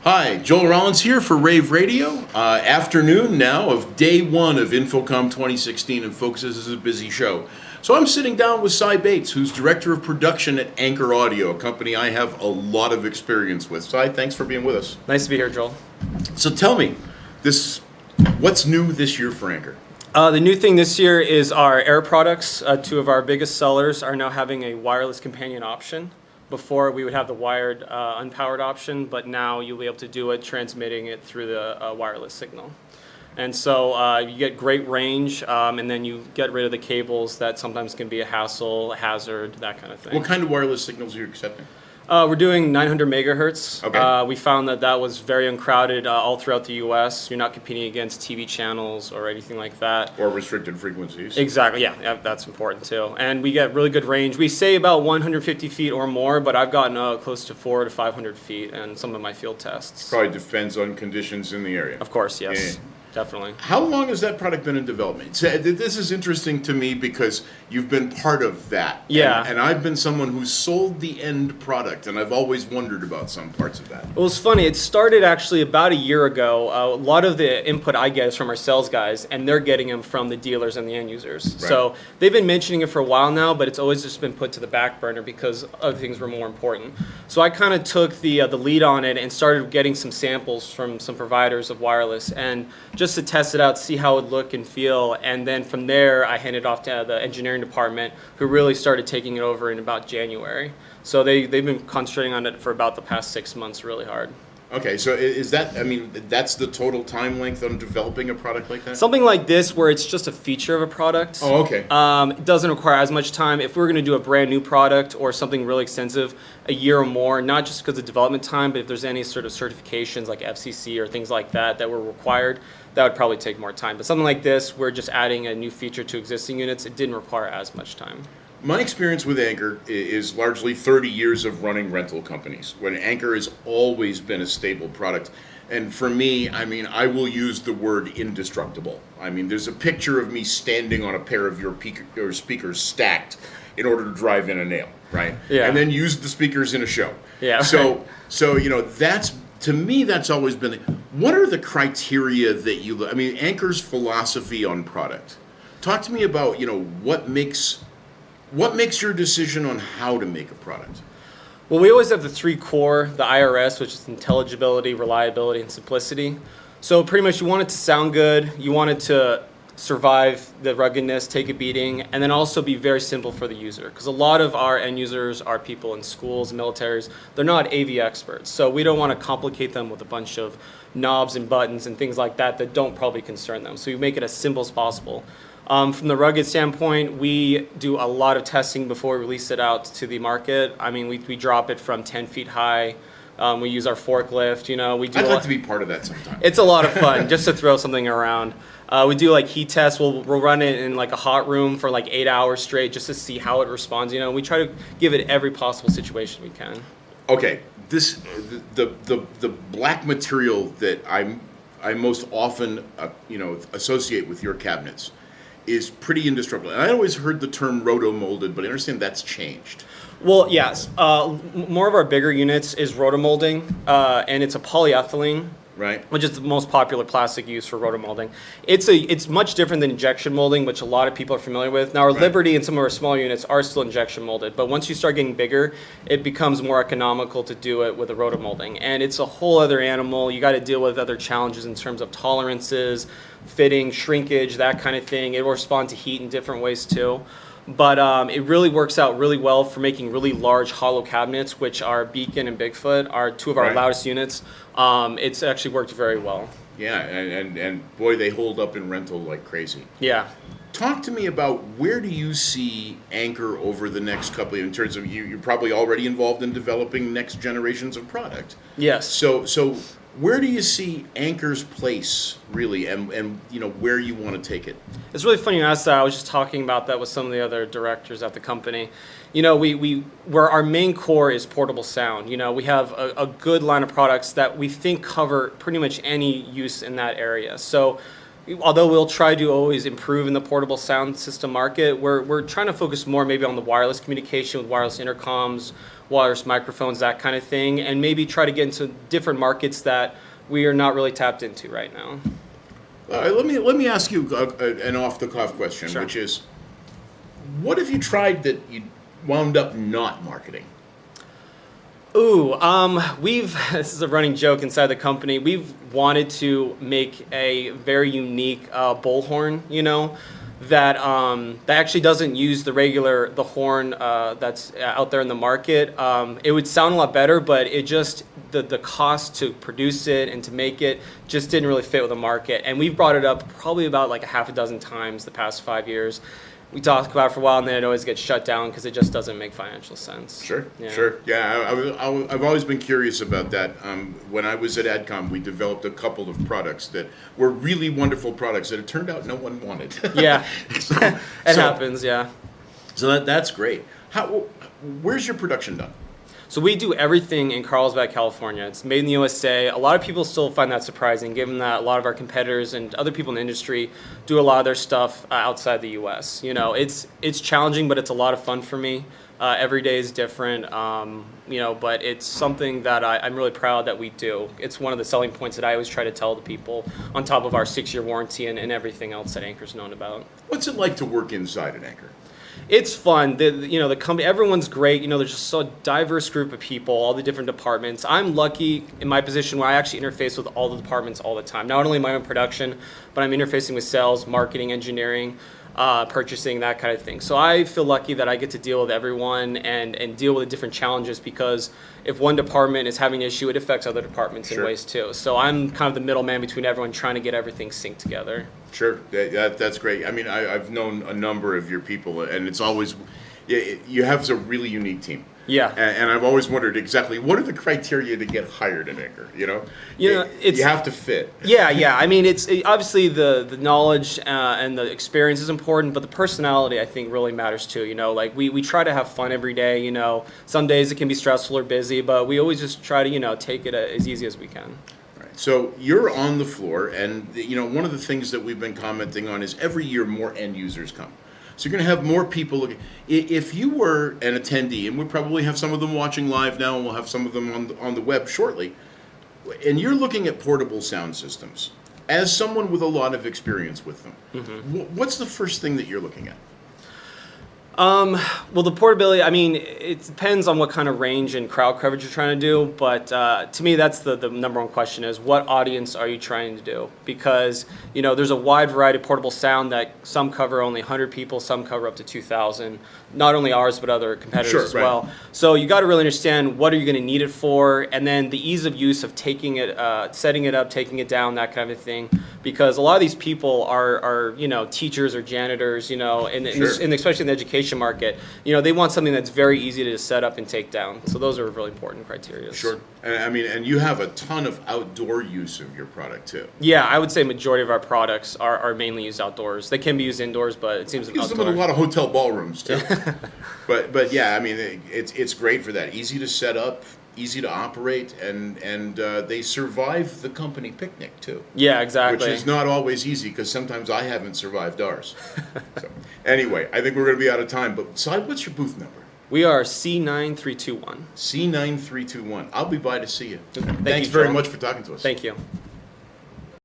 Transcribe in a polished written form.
Hi, Joel Rollins here for Rave Radio. Afternoon now of day one of InfoComm 2016, and folks, this is a busy show. So I'm sitting down with Cy Bates, who's Director of Production at Anchor Audio, a company I have a lot of experience with. Cy, thanks for being with us. Nice to be here, Joel. So tell me, what's new this year for Anchor? The new thing this year is our Air products. Two of our biggest sellers are now having a wireless companion option. Before, we would have the wired, unpowered option, but now you'll be able to do it transmitting it through the wireless signal. And so you get great range, and then you get rid of the cables that sometimes can be a hassle, a hazard, that kind of thing. What kind of wireless signals are you accepting? We're doing 900 megahertz. Okay. We found that was very uncrowded all throughout the U.S. You're not competing against TV channels or anything like that. Or restricted frequencies. Exactly, yeah, that's important too. And we get really good range. We say about 150 feet or more, but I've gotten close to 400 to 500 feet in some of my field tests. Probably depends on conditions in the area. Of course, yes. Yeah. Definitely. How long has that product been in development? So, this is interesting to me because you've been part of that. Yeah. And I've been someone who's sold the end product, and I've always wondered about some parts of that. Well, it's funny. It started actually about a year ago. A lot of the input I get is from our sales guys, and they're getting them from the dealers and the end users. Right. So they've been mentioning it for a while now, but it's always just been put to the back burner because other things were more important. So I kind of took the lead on it and started getting some samples from some providers of wireless, and just to test it out, see how it would look and feel, and then from there I handed off to the engineering department, who really started taking it over in about January. So they've been concentrating on it for about the past 6 months really hard. Okay, so is that, that's the total time length on developing a product like that? Something like this where it's just a feature of a product. Oh, okay. It doesn't require as much time. If we were going to do a brand new product or something really extensive, a year or more, not just because of development time, but if there's any sort of certifications like FCC or things like that were required, that would probably take more time. But something like this, we're just adding a new feature to existing units. It didn't require as much time. My experience with Anchor is largely 30 years of running rental companies, when Anchor has always been a stable product. And for me, I will use the word indestructible. There's a picture of me standing on a pair of your speakers stacked in order to drive in a nail, right? Yeah. And then use the speakers in a show. Yeah. So that's, to me, that's always been, what are the criteria that you, Anchor's philosophy on product? Talk to me about, what makes your decision on how to make a product? Well, we always have the three core, the IRS, which is intelligibility, reliability, and simplicity. So pretty much you want it to sound good, you want it to survive the ruggedness, take a beating, and then also be very simple for the user. Because a lot of our end users are people in schools, militaries. They're not AV experts. So we don't want to complicate them with a bunch of knobs and buttons and things like that don't probably concern them. So you make it as simple as possible. From the rugged standpoint, we do a lot of testing before we release it out to the market. We drop it from 10 feet high. We use our forklift. We do. I'd like to be part of that sometime. It's a lot of fun just to throw something around. We do like heat tests. We'll run it in like a hot room for like 8 hours straight just to see how it responds. We try to give it every possible situation we can. Okay, the black material that I most often associate with your cabinets is pretty indestructible. And I always heard the term roto molded, but I understand that's changed. Well, yes. More of our bigger units is rotor molding, and it's a polyethylene, right? Which is the most popular plastic used for rotor molding. It's much different than injection molding, which a lot of people are familiar with. Now, our Liberty and some of our smaller units are still injection molded, but once you start getting bigger, it becomes more economical to do it with a rotor molding. And it's a whole other animal. You got to deal with other challenges in terms of tolerances, fitting, shrinkage, that kind of thing. It will respond to heat in different ways too. But it really works out really well for making really large hollow cabinets, which are Beacon and Bigfoot are two of our loudest units. It's actually worked very well. Yeah, and boy, they hold up in rental like crazy. Yeah. Talk to me about where do you see Anchor over the next couple of years, in terms of you're probably already involved in developing next generations of product. Yes. So where do you see Anchor's place really, and where you want to take it? It's really funny you asked that. I was just talking about that with some of the other directors at the company. Where our main core is portable sound. We have a good line of products that we think cover pretty much any use in that area. So although we'll try to always improve in the portable sound system market, we're trying to focus more maybe on the wireless communication with wireless intercoms, wireless microphones, that kind of thing, and maybe try to get into different markets that we are not really tapped into right now. Let me ask you an off the cuff question, Sure. which is, what have you tried that you wound up not marketing? Ooh, this is a running joke inside the company. We've wanted to make a very unique bullhorn, that actually doesn't use the horn that's out there in the market. It would sound a lot better, but it just, the cost to produce it and to make it just didn't really fit with the market. And we've brought it up probably about like a half a dozen times the past 5 years. We talk about it for a while, and then it always gets shut down because it just doesn't make financial sense. Sure, Yeah. sure. Yeah, I've always been curious about that. When I was at AdCom, we developed a couple of products that were really wonderful products that it turned out no one wanted. Yeah, So- it so- happens, yeah. So that's great. Where's your production done? So we do everything in Carlsbad, California. It's made in the USA. A lot of people still find that surprising, given that a lot of our competitors and other people in the industry do a lot of their stuff outside the US. It's challenging, but it's a lot of fun for me. Every day is different, but it's something that I'm really proud that we do. It's one of the selling points that I always try to tell the people, on top of our 6-year warranty and everything else that Anchor's known about. What's it like to work inside an Anchor? It's fun. The company, everyone's great. There's just so diverse group of people, all the different departments. I'm lucky in my position where I actually interface with all the departments all the time. Not only my own production, but I'm interfacing with sales, marketing, engineering, purchasing, that kind of thing. So I feel lucky that I get to deal with everyone and deal with the different challenges, because if one department is having an issue, it affects other departments in Sure. ways too. So I'm kind of the middleman between everyone, trying to get everything synced together. Sure, that's great. I mean, I've known a number of your people, and it's always, you have a really unique team. Yeah. And I've always wondered exactly what are the criteria to get hired in Anchor. You have to fit. Yeah. I mean, obviously the knowledge and the experience is important, but the personality, I think, really matters too. Like we try to have fun every day. Some days it can be stressful or busy, but we always just try to take it as easy as we can. So you're on the floor, and one of the things that we've been commenting on is every year more end users come. So you're going to have more people looking. If you were an attendee, and we'll probably have some of them watching live now, and we'll have some of them on the web shortly, and you're looking at portable sound systems, as someone with a lot of experience with them, what's the first thing that you're looking at? Well, the portability, I mean, it depends on what kind of range and crowd coverage you're trying to do, but to me, that's the number one question is, what audience are you trying to do? Because, there's a wide variety of portable sound that some cover only 100 people, some cover up to 2,000, not only ours, but other competitors Sure, as right. well. So you got to really understand what are you going to need it for, and then the ease of use of taking it, setting it up, taking it down, that kind of thing. Because a lot of these people are teachers or janitors, and especially in the education market, they want something that's very easy to set up and take down. So those are really important criteria. Sure. And you have a ton of outdoor use of your product too. Yeah, I would say majority of our products are mainly used outdoors. They can be used indoors, but it seems Use them in a lot of hotel ballrooms too. but yeah, I mean, it's great for that. Easy to set up, easy to operate, and they survive the company picnic too. Yeah, exactly. Which is not always easy, because sometimes I haven't survived ours. So, anyway, I think we're going to be out of time. But Cy, what's your booth number? We are C9321. C9321. I'll be by to see you. Thank Thanks you, very Joel. much for talking to us. Thank you.